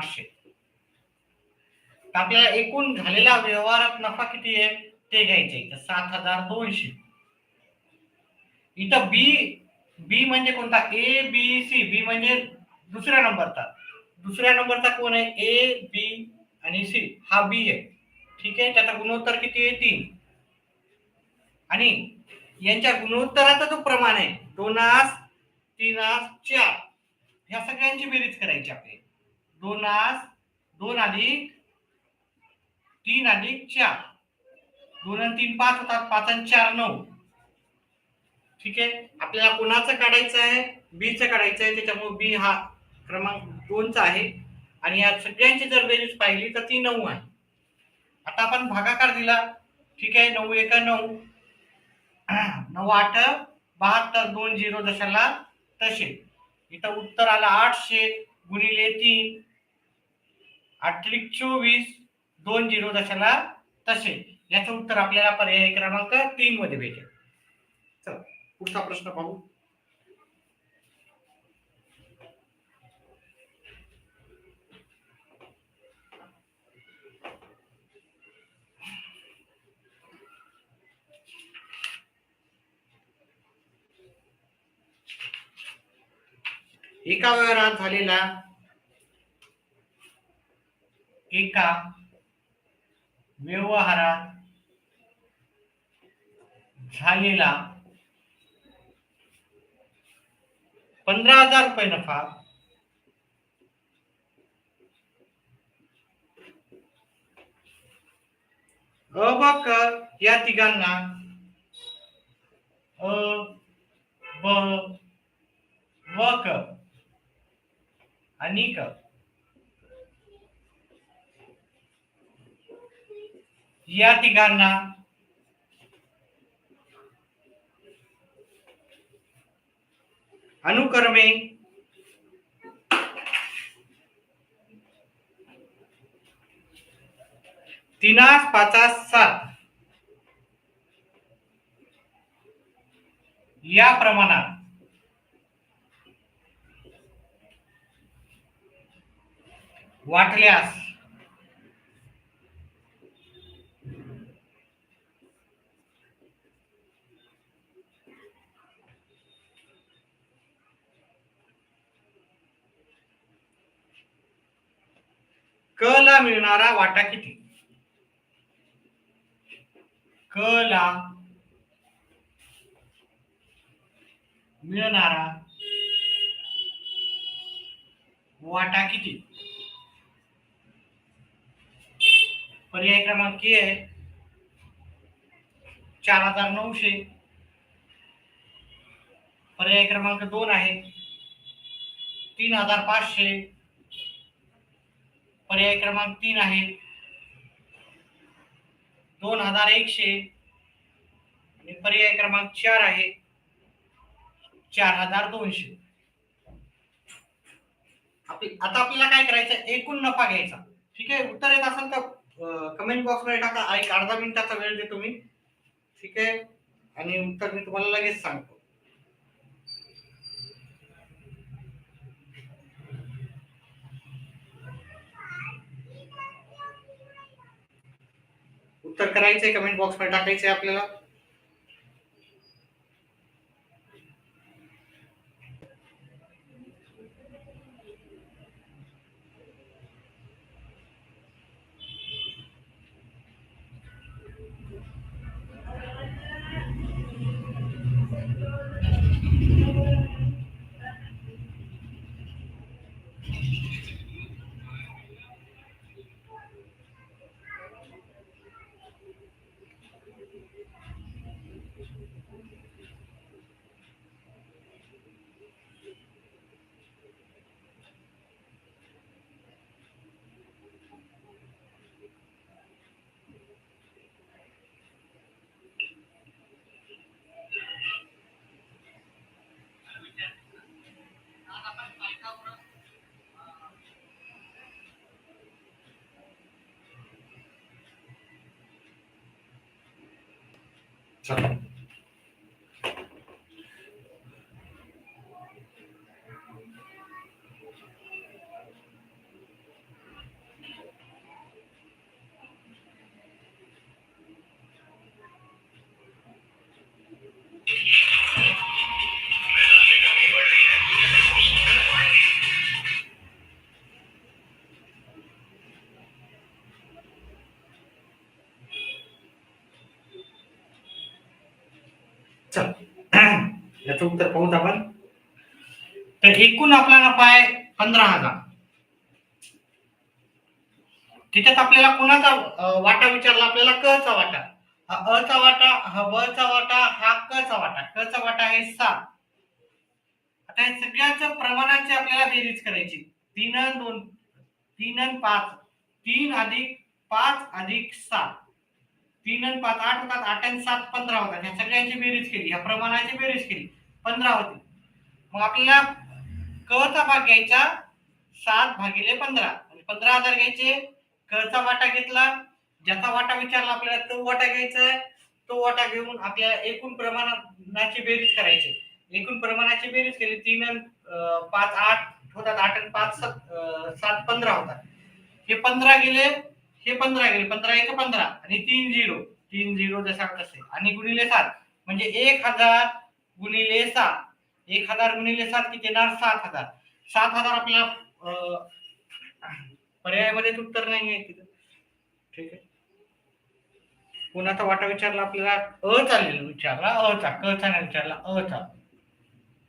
800. तर आपल्याला एकूण झालेला व्यवहारात नफा किती आहे ते घ्यायचं आहे. 7200. इथं बी म्हणजे कोणता? ए बी सी. बी म्हणजे दुसऱ्या नंबरचा कोण आहे? ए बी आणि सी. हा बी आहे. ठीक आहे. त्याचा गुणोत्तर किती आहे? 3. आणि यांच्या गुणोत्तराचा जो प्रमाण आहे 2 3 4, ह्या सगळ्यांची बेरीज करायची आपली. 2 अधिक 3 अधिक 4. 2 आणि 3 5 होतात. 5 आणि 4 9. ठीक आहे. आपल्याला कोणाचं काढायचं आहे? बीचं काढायचं आहे. त्याच्यामुळे बी हा क्रमांक 2चा आहे. आणि या सगळ्यांची जर बेरीज पाहिली तर ती 9 आहे. आता आपण भागाकार दिला. ठीक आहे. 9 1 9, 9 8 72, 2 0 जशाला तसे. इथं उत्तर आलं 800 गुणिले 3, 8 त्रिक 24, 2 0 जशाला तसे. याचं उत्तर आपल्याला पर्याय क्रमांक 3 मध्ये भेटेल. चला पुढचा प्रश्न पाहू. एका व्यवहारात झालेला 15,000 रुपये नफा अ ब क या तिघांना अ ब व क आणि क या तिघांना अनुक्रमे 3 5 7 या प्रमाणात वाटल्यास क ला मिळणारा वाटा किती? क ला मिळणारा वाटा किती? पर्याय क्रमांक ए आहे 4900. पर्याय क्रमांक 2 आहे 3500. पर्याय क्रमांक 3 आहे 2100. आणि पर्याय क्रमांक 4 आहे 4200. आता आपल्याला काय करायचं? एकूण नफा घ्यायचा. ठीक आहे. उत्तर येत असेल तर कमेंट बॉक्स मध्ये टाका. एक अर्धा मिनिटाचा वेळ देतो मी. ठीक आहे. आणि उत्तर मी तुम्हाला लगेच सांगतो. उत्तर करायचंय कमेंट बॉक्स मध्ये टाकायचंय आपल्याला. चल याचं उत्तर पाहूत आपण. तर एकूण आपला नफा आहे 15,000. त्याच्यात आपल्याला कोणाचा वाटा विचारला, आपल्याला क चा वाटा. हा अ चा वाटा, हा ब चा वाटा, हा क चा वाटा. क चा वाटा आहे 7. आता या सगळ्याच्या प्रमाणाची आपल्याला बेरीज करायची. 3 आणि 2, 3 आणि 5, 3 अधिक 5 अधिक 7, 3 आणि 5 8 होतात, 8 आणि 7 15 होतात. या सगळ्यांची बेरीज केली, या प्रमाणाची बेरीज केली, 15 होती. मग आपल्याला क चा भाग घ्यायचा 7 भागिले 15, म्हणजे 15,000 घ्यायचे. क चा वाटा घेतला, ज्याचा वाटा विचारला आपल्याला तो वाटा घ्यायचा आहे. तो वाटा घेऊन आपल्याला एकूण प्रमाणाची बेरीज करायची. एकूण प्रमाणाची बेरीज केली, 3 आणि 5 8 होतात, 8 आणि 5 7 15 होतात. हे 15 गेले, हे 15 गेले, 15 1 15 आणि 3 0, 3 0 जसा तसे आणि गुणिले 7, म्हणजे 1000 गुणिले 7, 1000 गुणिले 7 किती येणार? 7,000. 7,000 आपल्याला पर्यायामध्ये उत्तर नाही आहे तिथं. ठीक आहे. कोणाचा वाटा विचारला आपल्याला? अ चालेल विचारला, अ चा. क चा नाही विचारला, अ चा.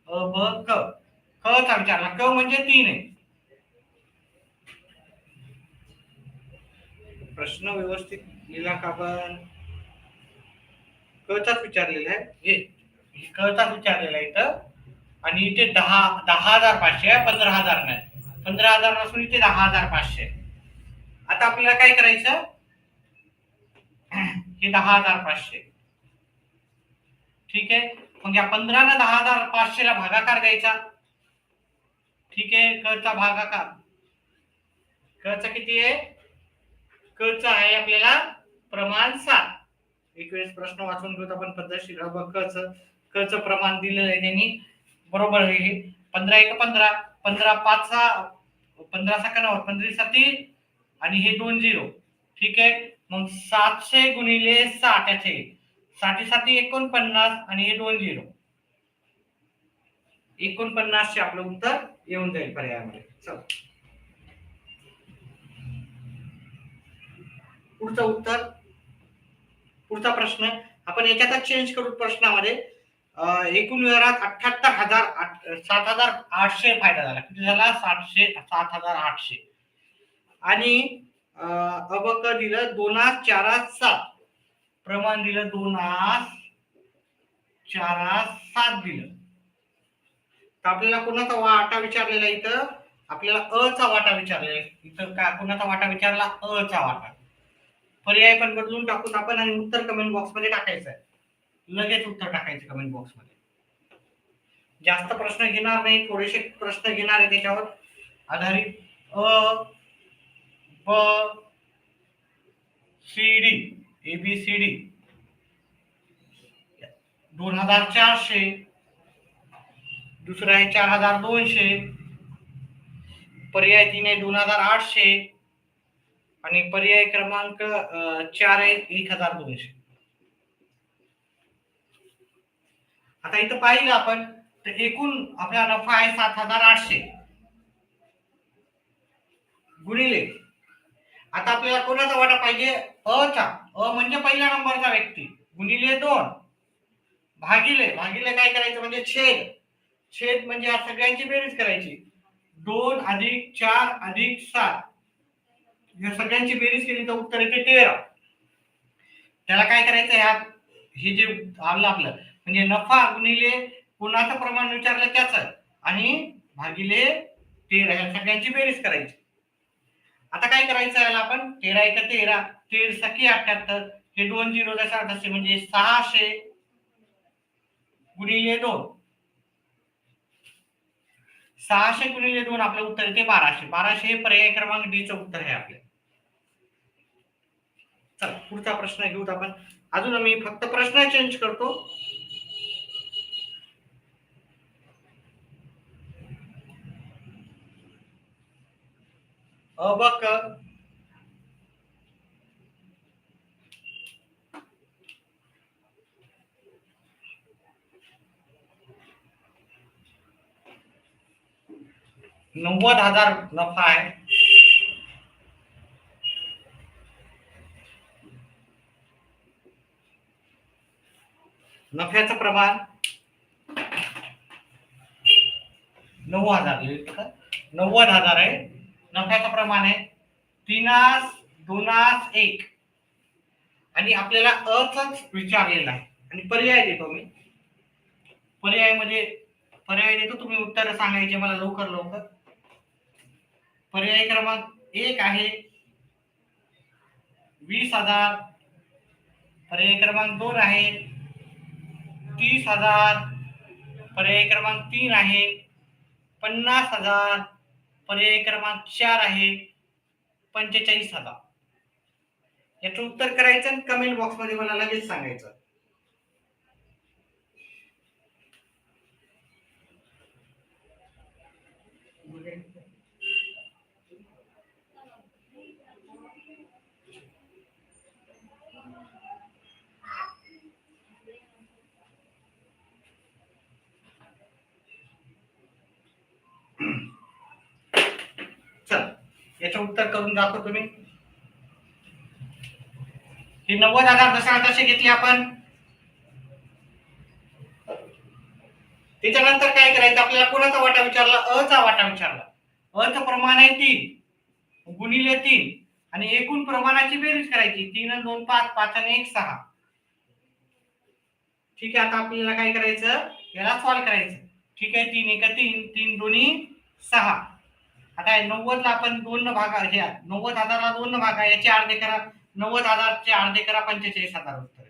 अ ब क. क चा विचारला, क म्हणजे 3 आहे. प्रश्न व्यवस्थित लिहिला का आपण? क चाच विचारलेला आहे. हे क चाच विचारलेला आहे इथं. आणि इथे 10,500 आहे, 15,000 नाही. 15,000 नसून इथे 10,500. आता आपल्याला काय करायचं? हे 10,500. ठीक आहे. मग या 15 ना 10,500 ला भागाकार द्यायचा. ठीक आहे. क चा भागाकार. क चा किती आहे? क चा आहे आपल्याला प्रमाण 7. एक वेळेस प्रश्न वाचून घेऊ आपण पद्धतशीर. क च प्रमाण दिलेलं आहे त्यांनी. बरोबर आहे हे. 15 1 15, 15 5 15 7 15 7 आणि हे 2 0. ठीक आहे. मग 700 गुणिले 60 याचे 60 7 49 आणि हे 2 0. 49 चे आपलं उत्तर येऊन जाईल पर्यायामध्ये. चला पुढचं उत्तर. पुढचा प्रश्न आपण याच्यातच चेंज करू प्रश्नामध्ये. एकूण व्यवहारात 7,800 फायदा झाला. किती झाला? 7,800. आणि अबक दिलं 2 4 7, प्रमाण दिलं 2 4 7 दिलं. तर आपल्याला कोणाचा वाटा विचारलेला इथं? आपल्याला अ चा वाटा विचारलेला इथं. का कोणाचा वाटा विचारला? अ चा वाटा. पर्याय पण बदलून टाकून आपण आणि उत्तर कमेंट बॉक्स मध्ये टाकायचं आहे. लगेच उत्तर टाकायचं कमेंट बॉक्स मध्ये. जास्त प्रश्न घेणार नाही, थोडेसे प्रश्न घेणार आहे त्याच्यावर आधारित. अ ब C D, A B C D 2,400, दुसरा आहे 4,200, पर्याय 3 आहे 2,800 आणि पर्याय क्रमांक 4 आहे 1,200. आता इथं पाहिलं आपण तर एकूण आपला नफा आहे 7,800 गुणिले. आता आपल्याला कोणाचा वाटा पाहिजे? अ चा. अ म्हणजे पहिल्या नंबरचा व्यक्ती गुणिले 2 भागिले. भागिले काय करायचं? म्हणजे छेद. छेद म्हणजे या सगळ्यांची बेरीज करायची. 2 अधिक 4 अधिक 7, या सगळ्यांची बेरीज केली तर उत्तर येते 13. त्याला काय करायचं? ह्या हे जे आलं आपलं म्हणजे नफा गुणिले कोणाचं प्रमाण विचारलं त्याचं आणि भागिले 13, ह्या सगळ्यांची बेरीज करायची. आता काय करायचं याला आपण? 13 1 13, 13 सखी 78, हे 2 0 जसा तसे म्हणजे 600 गुणिले 2. 600 गुणिले 2 आपलं उत्तर येते 1200. 1200 हे पर्याय क्रमांक डी चं उत्तर आहे आपले. चला पुढचा प्रश्न घेऊत आपण. अजून मी फक्त प्रश्न चेंज करतो. अबक 90,000 नफा आहे. नफ्याचं प्रमाण 90,000 90,000 आहे. नफ्याचं प्रमाण आहे 3:2:1 आणि आपल्याला अच विचारलेला आहे. आणि पर्याय देतो मी. पर्याय देतो, तुम्ही उत्तर सांगायचे मला लवकर लवकर. पर्याय क्रमांक 1 आहे 20,000. पर्याय क्रमांक 2 आहे 30,000. पर्याय क्रमांक 3 आहे 50,000. पर्याय क्रमांक 4 आहे 45,000. याचं उत्तर करायचं आणि कमेंट बॉक्स मध्ये मला लगेच सांगायचं. चल, याचं उत्तर करून दाखवतो तुम्ही. हे 90,000 दशांश घेतले आपण. त्याच्यानंतर काय करायचं, आपल्याला कोणाचा वाटा विचारला, अचा वाटा विचारला. अचं प्रमाण आहे 3 गुणिले 3 आणि एकूण प्रमाणाची बेरीज करायची. 3 आणि 2 5, 5 आणि 1 6. ठीक आहे, आता आपल्याला काय करायचं, याला सॉल्व करायचं. ठीक आहे, 3 1 3, 3 2 6. आता 90 ला आपण 2 न भागा, घ्या 90,000 ला 2 न भागा, याचे अर्धे करा. 90,000 चे अर्धे करा, 45,000 उत्तर.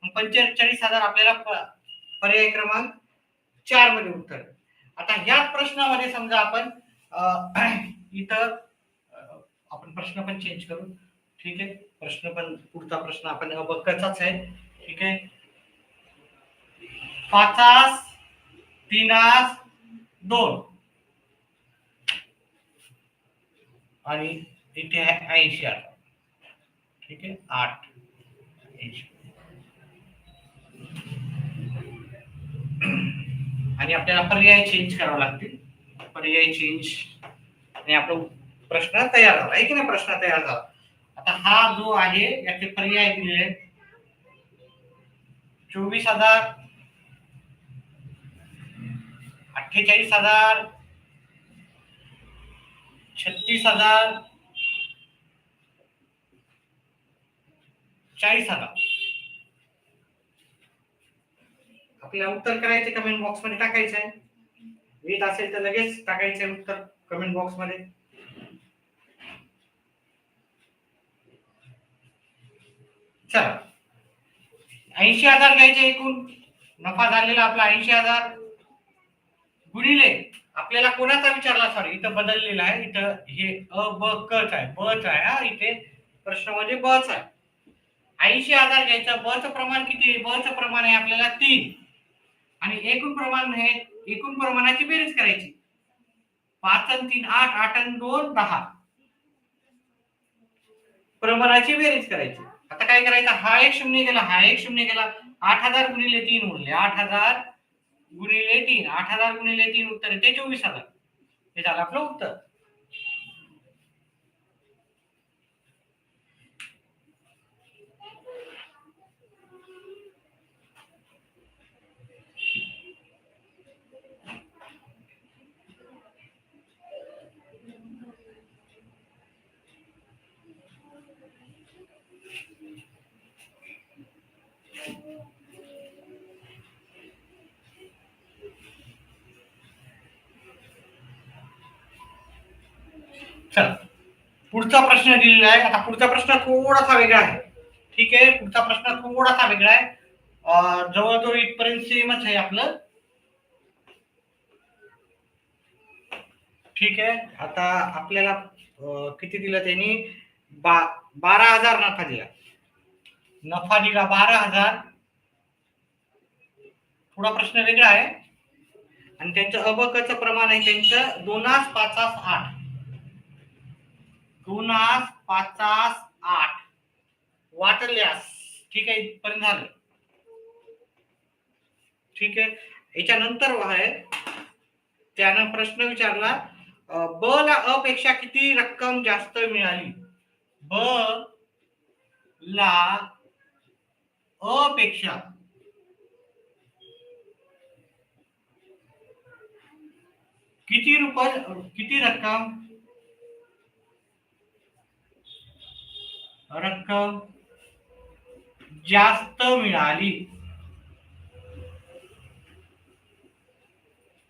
मग 45,000 आपल्याला पर्याय क्रमांक 4 मध्ये उत्तर. आता ह्याच प्रश्नामध्ये समजा आपण इथं आपण प्रश्न पण चेंज करू. ठीक आहे, प्रश्न पण पुढचा प्रश्न आपण अबक्कचाच आहे. ठीक आहे, 5 3 2 आणि इथे आहे 80,000. ठीक आहे, 8 80. आणि आपल्याला पर्याय चेंज करावे लागतील. पर्याय चेंज आणि आपला प्रश्न तयार झाला आहे की नाही. प्रश्न तयार झाला. आता हा जो आहे याचे पर्याय दिलेले 24,000, 48,000, 36,000, 40,000. आपल्याला उत्तर करायचे, कमेंट बॉक्स मध्ये टाकायचं आहे. येत असेल तर लगेच टाकायचं उत्तर कमेंट बॉक्स मध्ये. चला, 80,000 घ्यायचे. एकूण नफा झालेला आपला 80,000 गुणिले आपल्याला कोणाचा विचारला, सॉरी इथं बदललेला आहे. इथं हे अ ब कच आहे, बच आहे. हा, इथे प्रश्नामध्ये बच आहे. 80,000 घ्यायचं. बचं प्रमाण किती आहे, बचं प्रमाण आहे आपल्याला 3 आणि एकूण प्रमाण आहे, एकूण प्रमाणाची बेरीज करायची. 5 आणि 3 8, 8 आणि 2 10. प्रमाणाची बेरीज करायची. आता काय करायचं, हा एक शून्य गेला, हा एक शून्य गेला. 8,000 गुणिले 3 उरले. 8,000 गुणिले 3, 8,000 गुणिले 3 उत्तर येते 24,000. हे झालं आपलं उत्तर. चला, पुढचा प्रश्न दिलेला आहे. आता पुढचा प्रश्न थोडासा वेगळा आहे. ठीक आहे, पुढचा प्रश्न थोडासा वेगळा आहे. जवळजवळ इथपर्यंत सेमच आहे आपलं. ठीक आहे, आता आपल्याला किती दिलं त्यांनी, 12,000 नफा दिला. नफा दिला 12,000. थोडा प्रश्न वेगळा आहे आणि त्यांचं अबकचं प्रमाण आहे त्यांचं 2 5 8. 2 5 8 वाटल्यास. ठीक आहे, इथपर्यंत झालं. ठीक आहे, याच्यानंतर आहे त्यानं प्रश्न विचारला, ब ला अ पेक्षा किती रक्कम जास्त मिळाली. ब ला अ पेक्षा किती रुपये, किती रक्कम, रक्कम जास्त मिळाली.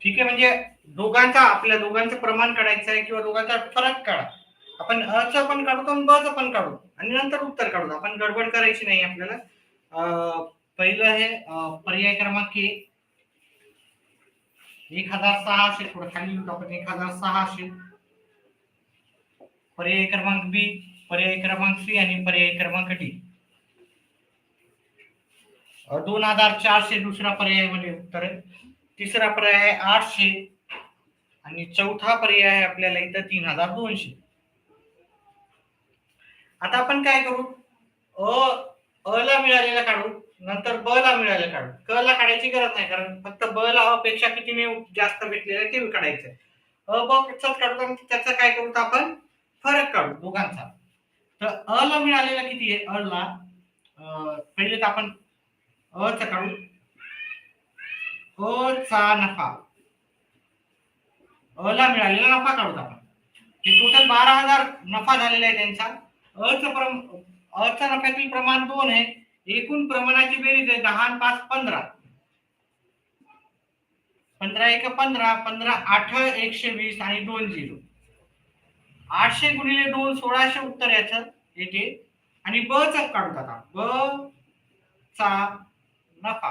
ठीक आहे, म्हणजे दोघांचा, आपल्या दोघांचं प्रमाण काढायचं आहे किंवा दोघांचा फरक काढा. आपण अ पण काढतो आणि ब पण काढू आणि नंतर उत्तर काढू. आपण गडबड करायची नाही आपल्याला. पहिलं आहे पर्याय क्रमांक 1600, थोडं खाली लिहू आपण 1600. पर्याय क्रमांक बी, पर्याय क्रमांक सी आणि पर्याय क्रमांक डी 2400 दुसरा पर्याय मध्ये उत्तर आहे. तिसरा पर्याय आहे 800 आणि चौथा पर्याय आहे आपल्याला इथं 3200. आता आपण काय करू, अ ला मिळालेला काढू, नंतर ब ला मिळालेला काढू. क ला काढायची गरज नाही, कारण फक्त ब ला अ पेक्षा कितीने जास्त भेटलेलं आहे ते काढायचं आहे. अ ब पेक्षाच काढतो आणि त्याचा काय करू, आपण फरक काढू दोघांचा. तर अ ला मिळालेला किती आहे, अ ला पहिले तर आपण अ चा काढू. अ चा नफा, अ ला मिळालेला नफा काढू आपण. हे टोटल 12,000 नफा झालेला आहे त्यांचा. अचा नफ्यातील प्रमाण 2 आहे. एकूण प्रमाणाची बेरीज आहे 10 आणि 5 15. 15 एक 15, 15 8 120 आणि 2 0. 800 गुणिले 2 1600 उत्तर याचं येते. आणि ब चा काढू आता. ब चा नफा,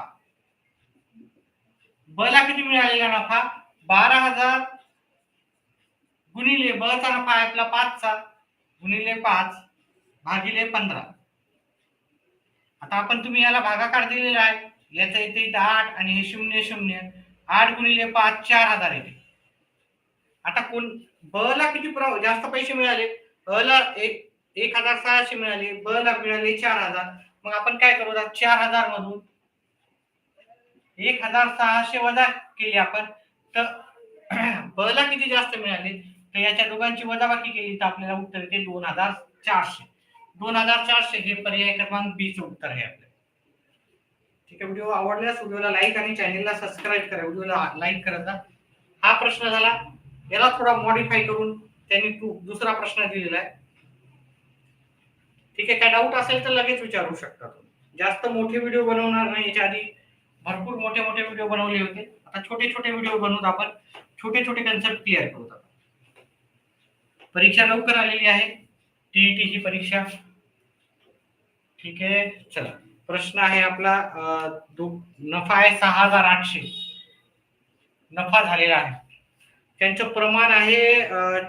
ब ला किती मिळालेला नफा, 12,000 गुणिले ब चा नफा आहे आपला 5 चा, गुणिले 5 भागिले 15. आता आपण तुम्ही याला भागाकार दिलेला आहे, याचा इथे 8 आणि हे 0 0. 8 गुणिले 5 4000 येते. आता कोण ब ला किती जास्त पैसे मिळाले, अ ला 1600 मिळाले, ब ला मिळाले 4000. मग आपण काय करू, 4000 मधून 1600 वजा केली आपण, तर ब ला किती जास्त मिळाले, तर याच्या दोघांची वजाबाकी केली तर आपल्याला उत्तर येते 2400. 2400 हे पर्याय क्रमांक बी चं उत्तर आहे आपलं. ठीक आहे, व्हिडिओ आवडल्यास व्हिडिओला लाईक आणि चॅनलला सबस्क्राईब करा. व्हिडिओला लाईक करा. हा प्रश्न झाला, याला थोडा मॉडिफाय करून त्यांनी दुसरा प्रश्न दिलेला आहे. ठीक आहे, काय डाऊट असेल तर लगेच विचारू शकता तुम्ही. जास्त मोठे व्हिडिओ बनवणार नाही, याच्या आधी भरपूर मोठे मोठे व्हिडिओ बनवले होते. आता छोटे छोटे व्हिडिओ बनवून आपण छोटे छोटे कन्सेप्ट क्लिअर करू. परीक्षा लवकर आलेली आहे, टीईटी ही परीक्षा. ठीक आहे, चला प्रश्न आहे आपला. नफा आहे 6800, नफा झालेला आहे. त्यांचं प्रमाण आहे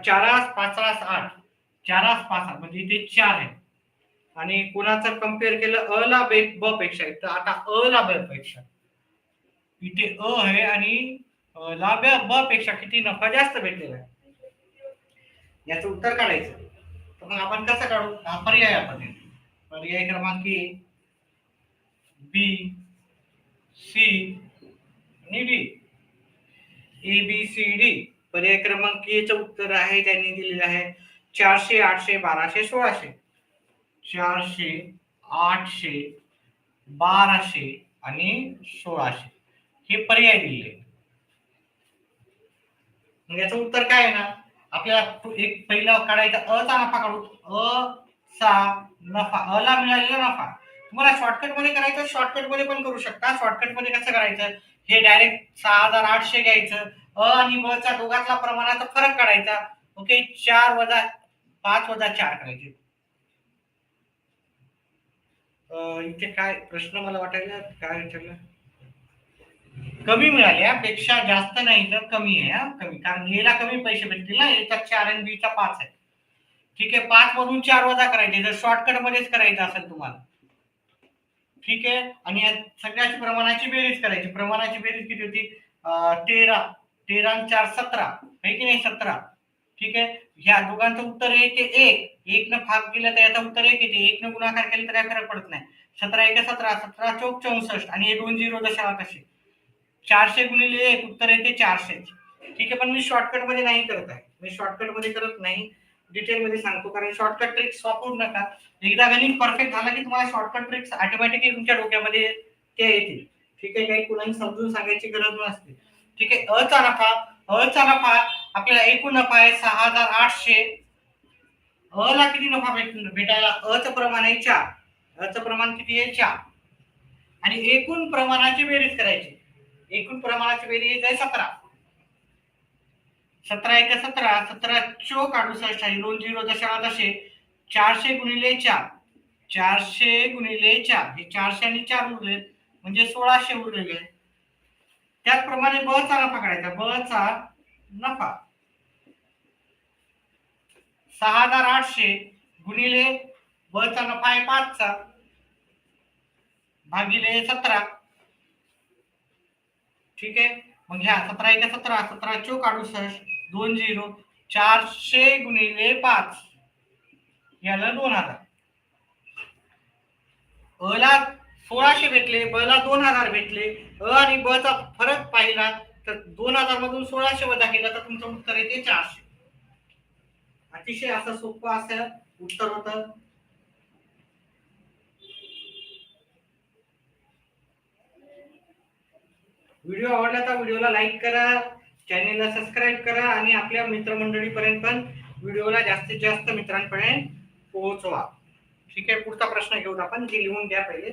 4 5 8, 4 5 म्हणजे इथे 4 आहे. आणि कुणाचं कम्पेअर केलं अ ला ब पेक्षा, तर आता अ ला ब पेक्षा इथे अ आहे आणि ला ब पेक्षा किती नफा जास्त भेटलेला आहे, याचं उत्तर काढायचं. तर मग आपण कसं काढू, हा पर्याय आपण पर्याय क्रमांक ए, बी, सी आणि D. A B C D. पर्याय क्रमांक ए चं उत्तर आहे, त्यांनी दिलेलं आहे 400 800 1200 1600. 400 800 1200 आणि 1600 हे पर्याय दिले. मग याचं उत्तर काय आहे ना, आपल्याला एक पहिला काढायचा अ चा नफा काढू. अ चा नफा, अ ला मिळालेला नफा. तुम्हाला शॉर्टकट मध्ये करायचं, शॉर्टकट मध्ये पण करू शकता. शॉर्टकट मध्ये कसं करायचं, हे डायरेक्ट 6800 घ्यायचं, अ आणि ब चा दोघांचा प्रमाणाचा फरक काढायचा. ओके, 4 वजा 5 वजा 4 करायचे. इथे काय प्रश्न मला वाटायला काय विचारलं, कमी मिळाल्या पेक्षा जास्त नाही तर कमी आहे. कमी, कारण ए ला कमी पैसे भेटतील ना, ए चा 4 आणि बी चा 5 आहे. ठीक आहे, 5 मधून 4 वजा करायचे जर शॉर्टकट मध्येच करायचं असेल तुम्हाला. ठीक आहे, आणि या सगळ्याची प्रमाणाची बेरीज करायची. प्रमाणाची बेरीज किती होती, 13, 13 आणि 4 17 आहे की नाही, 17. ठीक आहे, ह्या दोघांचं उत्तर येते 1. 1 न भाग केलं तर याचं उत्तर 1 येते. 1 न गुणाकार केलं तर काय फरक पडत नाही. 17 1 17, 17 चौक 64 आणि हे 2 0 जशाला तसे. 400 गुणिले 1 उत्तर येते 400. ठीक आहे, पण मी शॉर्टकट मध्ये नाही करत आहे, मी शॉर्टकट मध्ये करत नाही, डिटेल मध्ये सांगतो. कारण शॉर्टकट ट्रिक्स वापरू नका. एकदा गणित परफेक्ट झाला की तुम्हाला शॉर्टकट ट्रिक्स ऑटोमॅटिकली तुमच्या डोक्यामध्ये ते येतील. ठीक आहे, काही कुणाला समजून सांगायची गरज नसते. ठीक आहे, अ चा नफा, चा नफा आपल्याला एकूण नफा आहे 6,800. ला किती नफा भेटायला? चं प्रमाण आहे 4. चं प्रमाण किती आहे? 4. आणि एकूण प्रमाणाची बेरीज करायची. एकूण प्रमाणाची बेरीज आहे 17. 17 एक 17, 17 चोक 68 आहे. 2 0 दशाला दशे. 400 गुणिले 4, 400 गुणिले 4, हे 400 आणि 4 उरले म्हणजे 1600 उरलेले. त्याचप्रमाणे ब चा नफा काढायचा. ब चा नफा 6,800 गुणिले ब चा नफा आहे 5 चा भागिले 17. ठीक आहे. मग ह्या 17 एक 17, 17 चोक 68, 2 0, 400 गुणिले 5 याला 2000. ला 1600 भेटले, ब ला 2000 भेटले. आणि ब चा फरक पाहिला तर 2000 मधून 1600 वजा केला तर तुमचं उत्तर येते 400. अतिशय असं सोपं असं उत्तर होतं. व्हिडिओ आवडला तर व्हिडिओला लाईक करा, चॅनेलला सबस्क्राईब करा आणि आपल्या मित्रमंडळीपर्यंत पण व्हिडिओला जास्तीत जास्त मित्रांपर्यंत पोहोचवा. ठीक आहे. पुढचा प्रश्न घेऊन आपण, जे लिहून घ्या पहिले.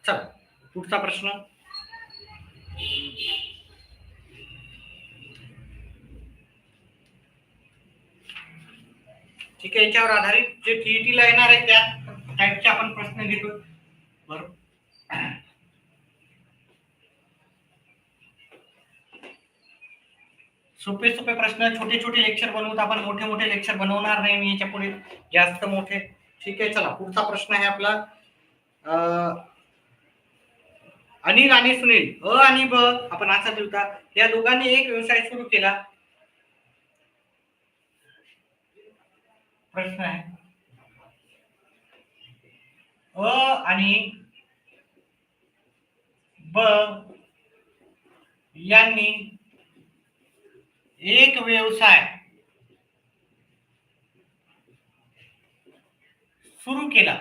चला पुढचा प्रश्न. ठीक आहे. याच्यावर आधारित जे टीईटी ला येणार आहे त्या टाईपचे आपण प्रश्न घेतो. बरोबर. सोपे सोपे प्रश्न, छोटे छोटे लेक्चर बनवून आपण मोठे मोठे लेक्चर बनवणार नाही मी याच्या पुढे जास्त मोठे. ठीक आहे. चला पुढचा प्रश्न आहे आपला. अनिल आणि सुनील आणि ब आपण असा दिलता, या दोघांनी एक व्यवसाय सुरू केला. प्रश्न आहे आणि ब यांनी एक व्यवसाय सुरू केला.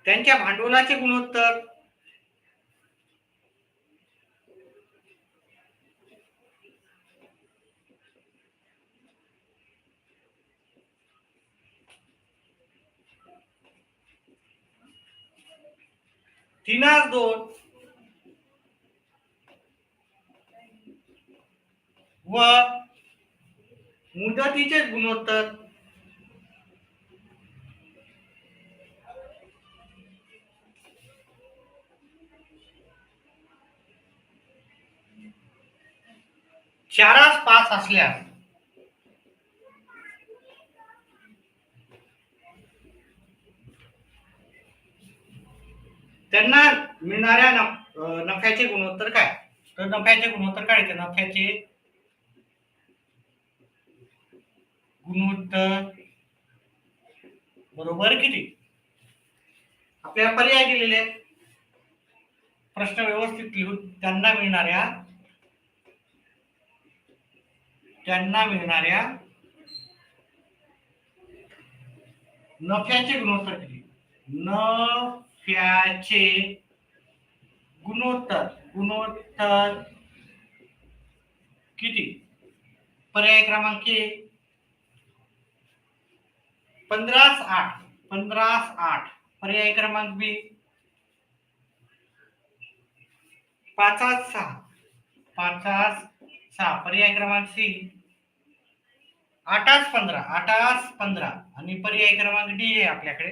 त्यांच्या भांडवलाचे गुणोत्तर तीनास 2 व मुदतीचे गुणोत्तर चारास 5 असल्यास त्यांना मिळणाऱ्या नफ्याचे गुणोत्तर काय? तर नफ्याचे गुणोत्तर काढायचे. नफ्याचे गुणोत्तर बरोबर किती? आपल्याला पर्याय दिलेले आहेत. प्रश्न व्यवस्थित लिहून त्यांना मिळणाऱ्या नफ्याचे गुणोत्तर किती? नफ्याचे गुणोत्तर किती? पर्याय क्रमांक 15/8. 15/8. पर्याय क्रमांक बी 5/6. 5/6. पर्याय क्रमांक सी 8/15. 8/15. आणि पर्याय क्रमांक डी आहे आपल्याकडे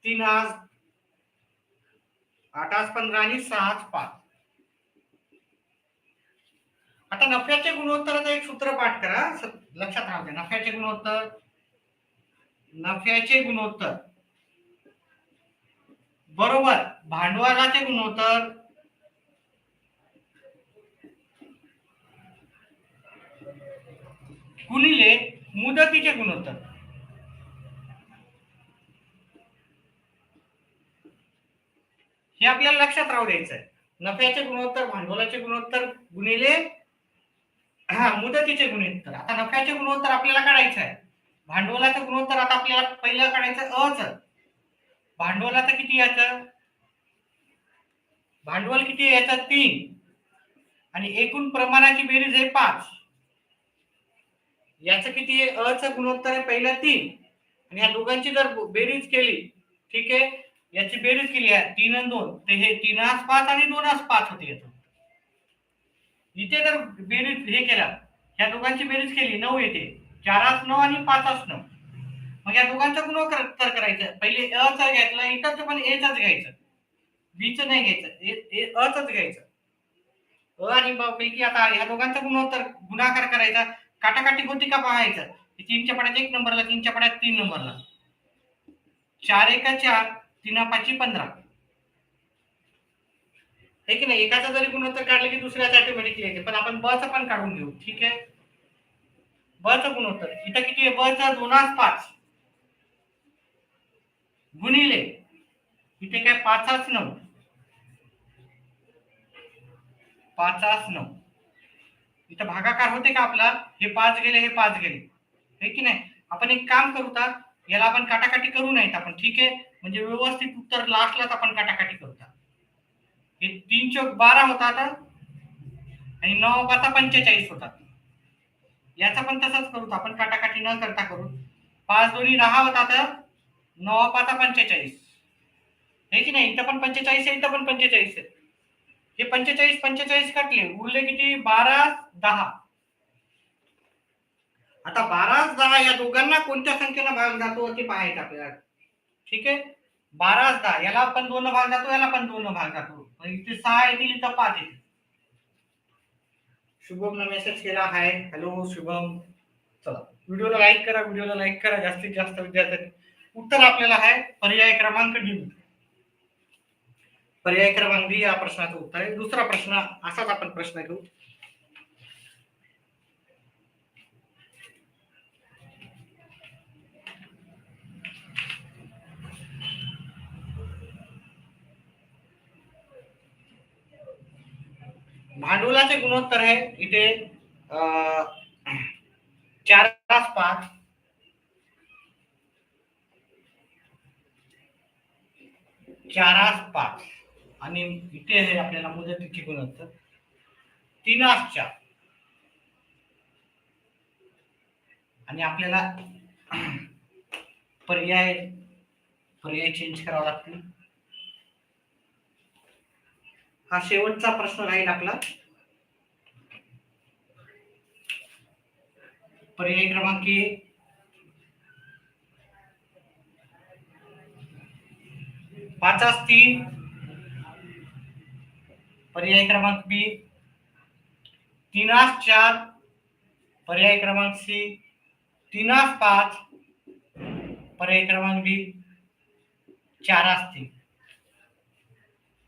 3/8. 8/15 आणि 6/5. आता नफ्याचे गुणोत्तराचं एक सूत्र पाठ करा, लक्षात राहू द्या. नफ्याचे गुणोत्तर बरोबर भांडवलाचे गुणोत्तर गुणिले मुदतीचे गुणोत्तर. हे आपल्याला लक्षात राहू द्यायचं आहे. नफ्याचे गुणोत्तर भांडवलाचे गुणोत्तर गुणिले मुदतीचे गुणोत्तर. आता नफ्याचे गुणोत्तर आपल्याला काढायचं आहे. भांडवलाचं गुणोत्तर आता आपल्याला पहिलं काढायचं अच. भांडवलाचं किती याचं? भांडवल किती याचं 3 आणि एकूण प्रमाणाची बेरीज आहे 5. याचं किती आहे? अचं गुणोत्तर आहे पहिलं 3 आणि या दोघांची जर बेरीज केली, ठीक आहे, याची बेरीज केली आहे 3 आणि 2 ते हे 3 5 आणि 2 5 होते. याचं इथे जर बेरीज हे केला, या दोघांची बेरीज केली 9 येते. 4 9 आणि 5 9. मग या दोघांचं गुणोत्तर करायचं. पहिले अचं घेतलं, इथं पण एचच घ्यायचं, बीचं नाही घ्यायचं, अच घ्यायचं. अ आणि ब पैकी आता या दोघांचा गुणोत्तर गुणाकार करायचा. काटाकाटी होती का पाहायचं. 3च्या पाड्यात 1 नंबरला, 3च्या पाड्यात 3 नंबरला. 4 1 4, 3 5 15. हे की नाही, एकाचा जरी गुणोत्तर काढलं की दुसऱ्याचा ऑटोमॅटिकली येते. पण आपण ब चं पण काढून घेऊ. ठीक आहे, ब चं गुणोत्तर इथं किती आहे? ब चा 2 5 गुणिले इथे काय 5 9, 5 9. इथं भागाकार होते का आपला? हे 5 गेले, हे 5 गेले, हे की नाही. आपण एक काम करू, याला आपण काटाकाटी करू नाहीत आपण. ठीक आहे, म्हणजे व्यवस्थित उत्तर लास्टलाच आपण काटाकाटी करू. हे 3 चौक 12 होता आता आणि 9 5 45 होता. याचा पण तसाच करू आपण, काटाकाटी न करता करू. 5 2 10 होता तर 9 5 45, हे की नाही. इथं पण 45 आहे, इथं पण 45 आहे. हे 45 45 काटले, उरले किती? 12 10. आता 12 10 या दोघांना कोणत्या संख्येनं भाग जातो ते पाहायचं आपल्याला. ठीक आहे, 12 10 याला पण 2 भाग जातो, याला पण 2 भाग जातो. इथे 6 येतील, इथं 5 येतील. शुभम ने मेसेज केला, हाय हॅलो शुभम. चला व्हिडिओला लाईक करा जास्तीत जास्त विद्यार्थ्यांनी. उत्तर आपल्याला आहे पर्याय क्रमांक डी. पर्याय क्रमांक डी या प्रश्नाचं उत्तर आहे. दुसरा प्रश्न असाच आपण प्रश्न घेऊ. भांडवलाचे गुणोत्तर आहे इथे 4 5, 4 5 आणि इथे आहे आपल्याला मुदतीचे गुणोत्तर 3 4 आणि आपल्याला पर्याय चेंज करावा लागतील. हा शेवटचा प्रश्न राहील आपला. पर्याय क्रमांक 5 3, पर्याय क्रमांक बी 3 4, पर्याय क्रमांक सी 3 5, पर्याय क्रमांक बी 4 3.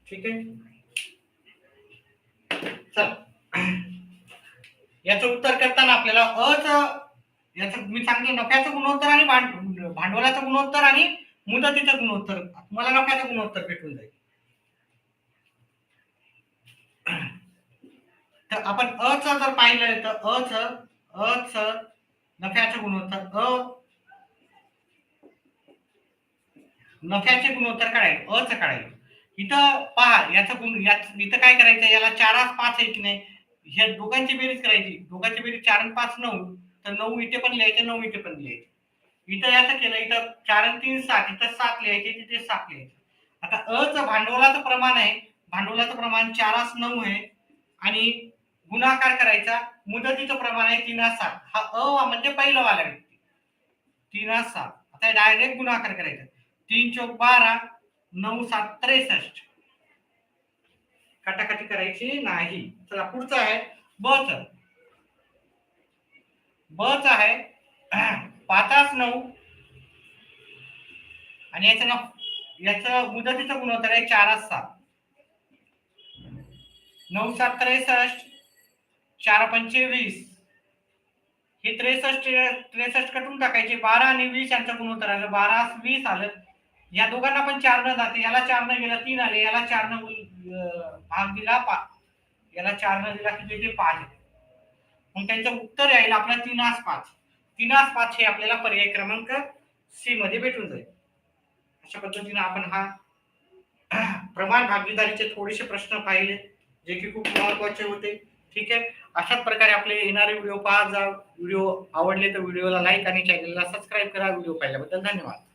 ठीक आहे, चल याचं उत्तर करताना आपल्याला याचं मी सांगितलं नफ्याचं गुणोत्तर आणि भांडवलाचं गुणोत्तर आणि मुदतीचं गुणोत्तर. तुम्हाला नफ्याचं गुणोत्तर भेटून जाईल. तर आपण च जर पाहिलं तर नफ्याचं गुणोत्तर नफ्याचे गुणोत्तर काढायचं, काढायचं. इथं पहा याचं इथं काय करायचं, याला 4 5 आहे की नाही, ह्या दोघांची बेरीज करायची. दोघांची बेरीज 4 आणि 5 9, तर 9 इथे पण लिहायचे, 9 इथे पण लिहायचे. इथं याचं केलं, इथं 4 आणि 3 7, इथं 7 लिहायचे, तिथे 7 लिहायचे. आता भांडवलाचं प्रमाण आहे, भांडवलाचं प्रमाण 4 9 आहे आणि गुणाकार करायचा. मुदतीचं प्रमाण आहे 3 7. हा म्हणजे पहिलं वाला व्यक्ती 3 7. आता डायरेक्ट गुणाकार करायचा. 3 चौक 12, 9 7 63. काटाकाटी करायची नाही. चला पुढचं आहे बच आहे 5 9 आणि याचं मुदतीचं गुणोत्तर आहे 4 7. 9 7 63, 4 25. हे 63 कटून टाकायचे. 12 आणि 20 यांचं गुणोत्तर आलं, 12 20 आलं. या दोघांना पण 4 न जाते, याला 4 न गेला 3 आले, याला 4 न भाग दिला 5, याला 4 न दिला किती येते 5 येते. मग त्यांचं उत्तर यायला आपला 3 5 3 5 हे आपल्याला पर्याय क्रमांक सी मध्ये भेटून जाईल. अशा पद्धतीने आपण हा प्रमाण भागीदारीचे थोडेसे प्रश्न पाहिले जे की खूप महत्वाचे होते. ठीक आहे, अशाच प्रकारे आपले येणारे व्हिडिओ पाहत जा. व्हिडिओ आवडले तर व्हिडिओला लाईक आणि चॅनलला सबस्क्राईब करा. व्हिडिओ पाहिल्याबद्दल धन्यवाद.